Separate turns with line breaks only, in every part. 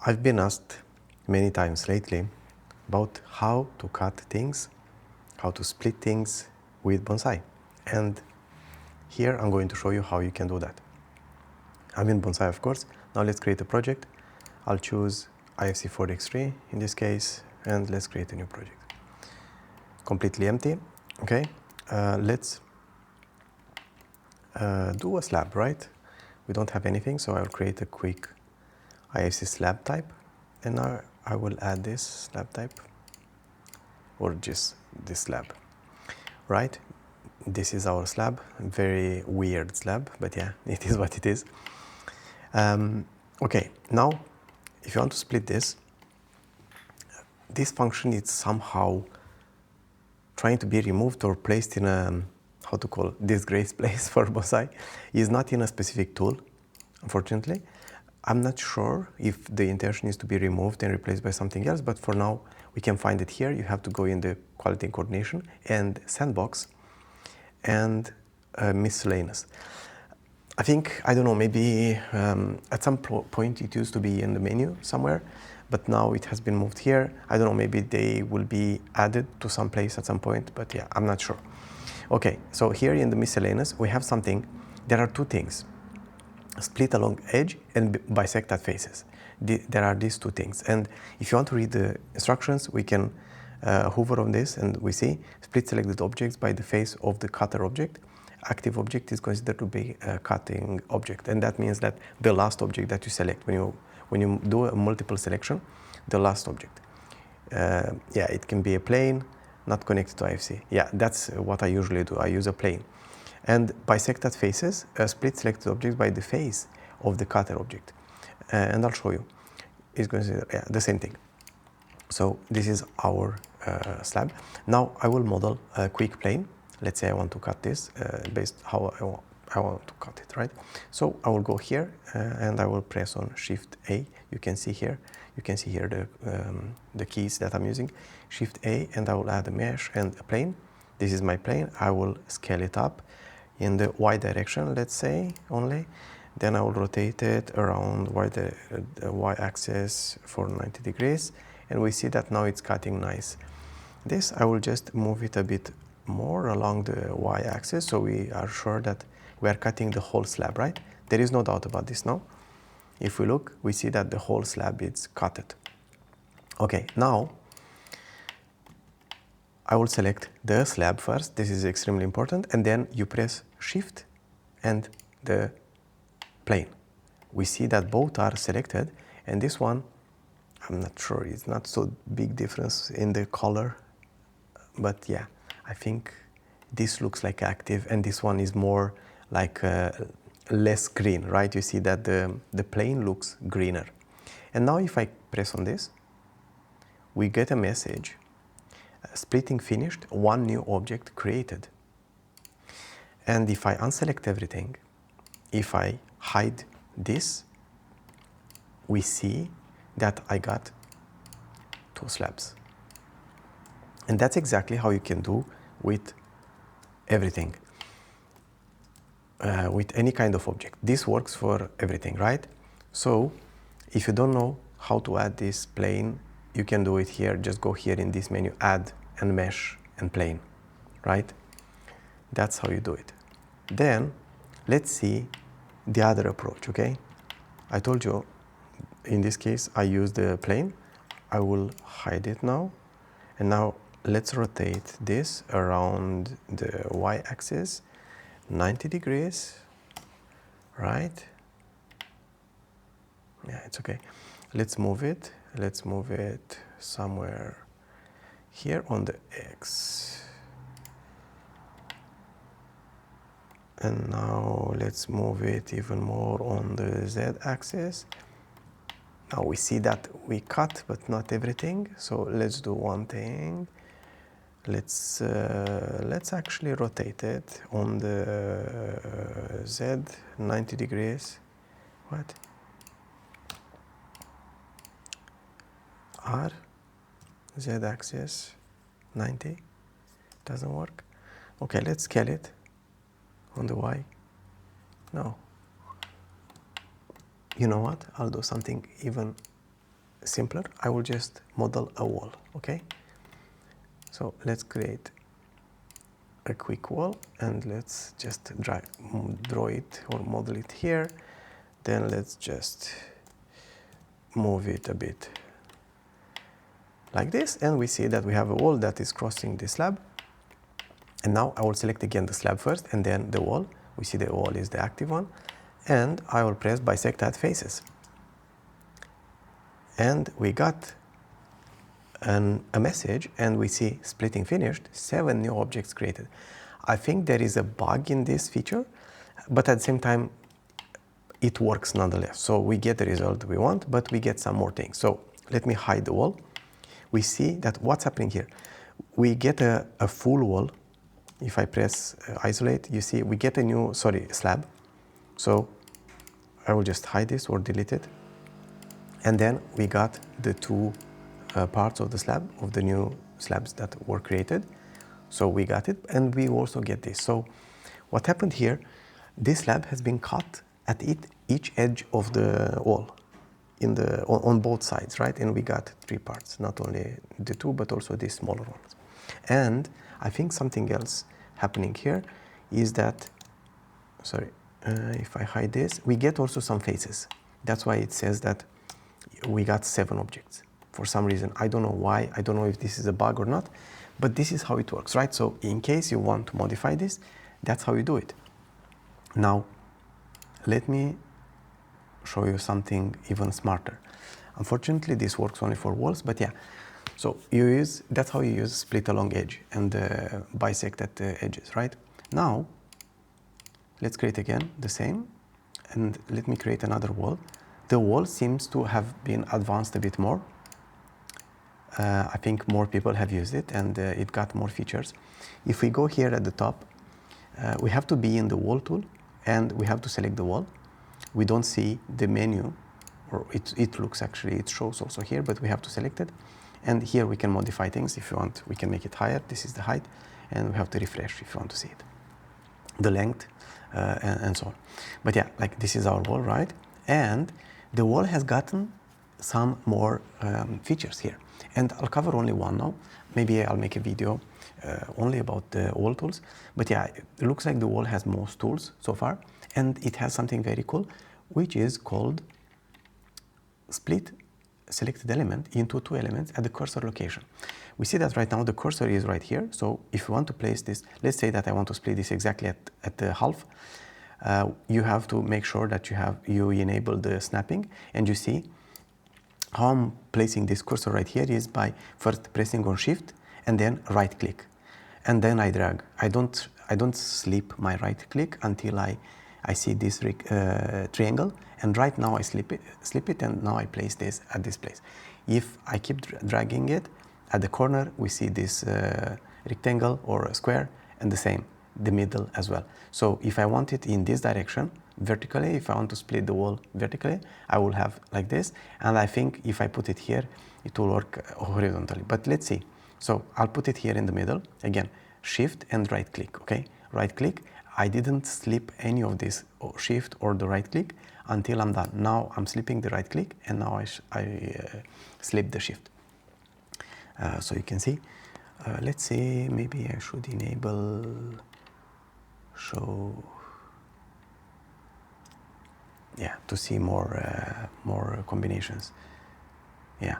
I've been asked many times lately about how to cut things, how to split things with Bonsai. And here I'm going to show you how you can do that. I'm in Bonsai, of course. Now let's create a project. I'll choose IFC 4x3 in this case, and let's create a new project. Completely empty. Okay, let's do a slab, right? We don't have anything, so I'll create a quick IFC slab type. And now I will add this slab type, or just this slab, right? This is our slab, very weird slab, but yeah, it is what it is. Okay, now if you want to split this function is somehow trying to be removed or placed in a, how to call it, disgrace place for Bonsai. Is not in a specific tool, unfortunately. I'm not sure if the intention is to be removed and replaced by something else, but for now we can find it here. You have to go in the quality and coordination and sandbox and miscellaneous. I think, I don't know, maybe at some point it used to be in the menu somewhere, but now it has been moved here. I don't know, maybe they will be added to some place at some point, but yeah, I'm not sure. Okay, so here in the miscellaneous, we have something. There are two things: split along edge and bisect at faces. There are these two things. And if you want to read the instructions, we can hover on this and we see split selected objects by the face of the cutter object. Active object is considered to be a cutting object, and that means that the last object that you select when you do a multiple selection, the last object. Yeah, it can be a plane not connected to IFC. Yeah, that's what I usually do. I use a plane. And bisect at faces, split selected objects by the face of the cutter object. And I'll show you. It's going to be the same thing. So this is our slab. Now I will model a quick plane. Let's say I want to cut this based how I want to cut it, right? So I will go here and I will press on Shift A. You can see here the keys that I'm using. Shift A, and I will add a mesh and a plane. This is my plane. I will scale it up in the Y direction, let's say, only. Then I will rotate it around the Y axis for 90 degrees. And we see that now it's cutting nice. This, I will just move it a bit more along the Y axis, so we are sure that we are cutting the whole slab, right? There is no doubt about this now. If we look, we see that the whole slab is cutted. Okay, now I will select the slab first. This is extremely important. And then you press Shift and the plane. We see that both are selected, and this one, I'm not sure, it's not so big difference in the color, but yeah, I think this looks like active and this one is more like less green, right? You see that the plane looks greener. And now if I press on this, we get a message, splitting finished, one new object created. And if I unselect everything, if I hide this, we see that I got two slabs. And that's exactly how you can do with everything, with any kind of object. This works for everything, right? So if you don't know how to add this plane, you can do it here. Just go here in this menu, add and mesh and plane, right? That's how you do it. Then let's see the other approach, okay? I told you, in this case, I use the plane. I will hide it now. And now let's rotate this around the Y-axis, 90 degrees, right? Yeah, it's okay. Let's move it. Let's move it somewhere here on the X. And now let's move it even more on the Z-axis. Now we see that we cut, but not everything. So let's do one thing. Let's actually rotate it on the Z, 90 degrees. What? R, Z-axis, 90. Doesn't work. Okay, let's scale it on the Y. No. You know what? I'll do something even simpler, I will just model a wall, okay? So let's create a quick wall and let's just draw it or model it here. Then let's just move it a bit like this, and we see that we have a wall that is crossing the slab. And now I will select again the slab first and then the wall. We see the wall is the active one, and I will press bisect at faces. And we got a message, and we see splitting finished, 7 new objects created. I think there is a bug in this feature, but at the same time it works nonetheless. So we get the result we want, but we get some more things. So let me hide the wall. We see that what's happening here. We get a full wall. If I press isolate, you see we get a new, slab. So I will just hide this or delete it. And then we got the 2 parts of the slab, of the new slabs that were created. So we got it, and we also get this. So what happened here, this slab has been cut at each edge of the wall, on both sides, right? And we got 3 parts, not only the 2, but also these smaller ones. And I think something else happening here is that, if I hide this, we get also some faces. That's why it says that we got 7 objects. For some reason, I don't know why, I don't know if this is a bug or not, but this is how it works, right? So in case you want to modify this, that's how you do it. Now, let me show you something even smarter. Unfortunately, this works only for walls, but yeah. So that's how you use split along edge and bisect at the edges, right? Now, let's create again the same, and let me create another wall. The wall seems to have been advanced a bit more. I think more people have used it, and it got more features. If we go here at the top, we have to be in the wall tool, and we have to select the wall. We don't see the menu, or it looks actually, it shows also here, but we have to select it. And here we can modify things. If you want, we can make it higher. This is the height, and we have to refresh if you want to see it. The length, and so on. But yeah, like this is our wall, right? And the wall has gotten some more features here. And I'll cover only one now. Maybe I'll make a video only about the wall tools. But yeah, it looks like the wall has most tools so far. And it has something very cool, which is called split selected element into 2 elements at the cursor location. We see that right now the cursor is right here. So if you want to place this, let's say that I want to split this exactly at the half, you have to make sure that you enable the snapping, and you see how I'm placing this cursor right here is by first pressing on Shift and then right click, and then I drag. I don't sleep my right click until I see this triangle, and right now I slip it, and now I place this at this place. If I keep dragging it at the corner, we see this rectangle or square, and the same, the middle as well. So if I want it in this direction, vertically, if I want to split the wall vertically, I will have like this, and I think if I put it here, it will work horizontally. But let's see. So I'll put it here in the middle, again, Shift and right click, okay? Right click, I didn't slip any of this Shift or the right click until I'm done. Now I'm slipping the right click, and now I slip the Shift. So you can see, let's see, maybe I should enable show, yeah, to see more combinations. Yeah.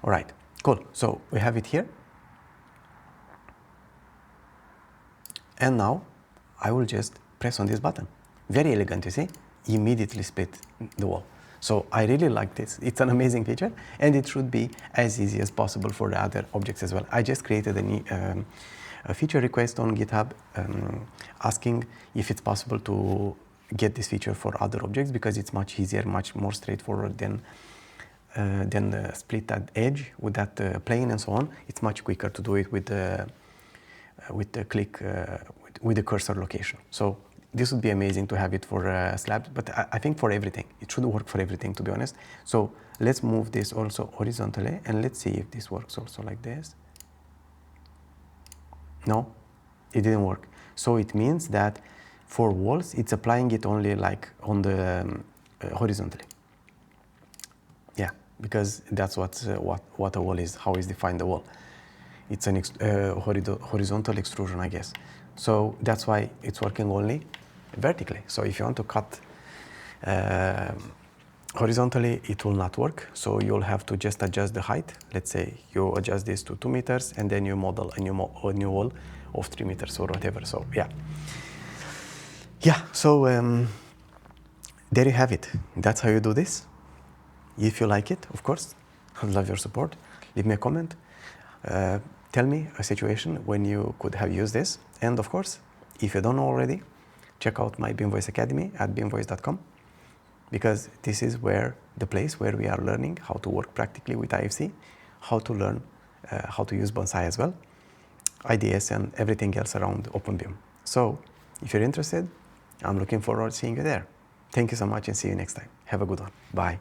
All right, cool. So we have it here. And now I will just press on this button. Very elegant, you see? Immediately split the wall. So I really like this. It's an amazing feature, and it should be as easy as possible for the other objects as well. I just created a feature request on GitHub asking if it's possible to get this feature for other objects, because it's much easier, much more straightforward than the split at edge with that plane and so on. It's much quicker to do it with the click with the cursor location. So this would be amazing to have it for slabs, but I think for everything. It should work for everything, to be honest. So let's move this also horizontally, and let's see if this works also like this. No, it didn't work. So it means that for walls, it's applying it only like on the horizontally. Yeah, because that's what a wall is, how is defined the wall. It's an horizontal extrusion, I guess. So that's why it's working only vertically. So if you want to cut horizontally, it will not work. So you'll have to just adjust the height. Let's say you adjust this to 2 meters and then you model a new wall of 3 meters or whatever. So yeah, so there you have it. That's how you do this. If you like it, of course, I'd love your support. Leave me a comment. Tell me a situation when you could have used this. And of course, if you don't know already, check out my BIMvoice Academy at BIMvoice.com, because this is the place where we are learning how to work practically with IFC, how to learn how to use Bonsai as well, IDS and everything else around openBIM. So if you're interested, I'm looking forward to seeing you there. Thank you so much and see you next time. Have a good one. Bye.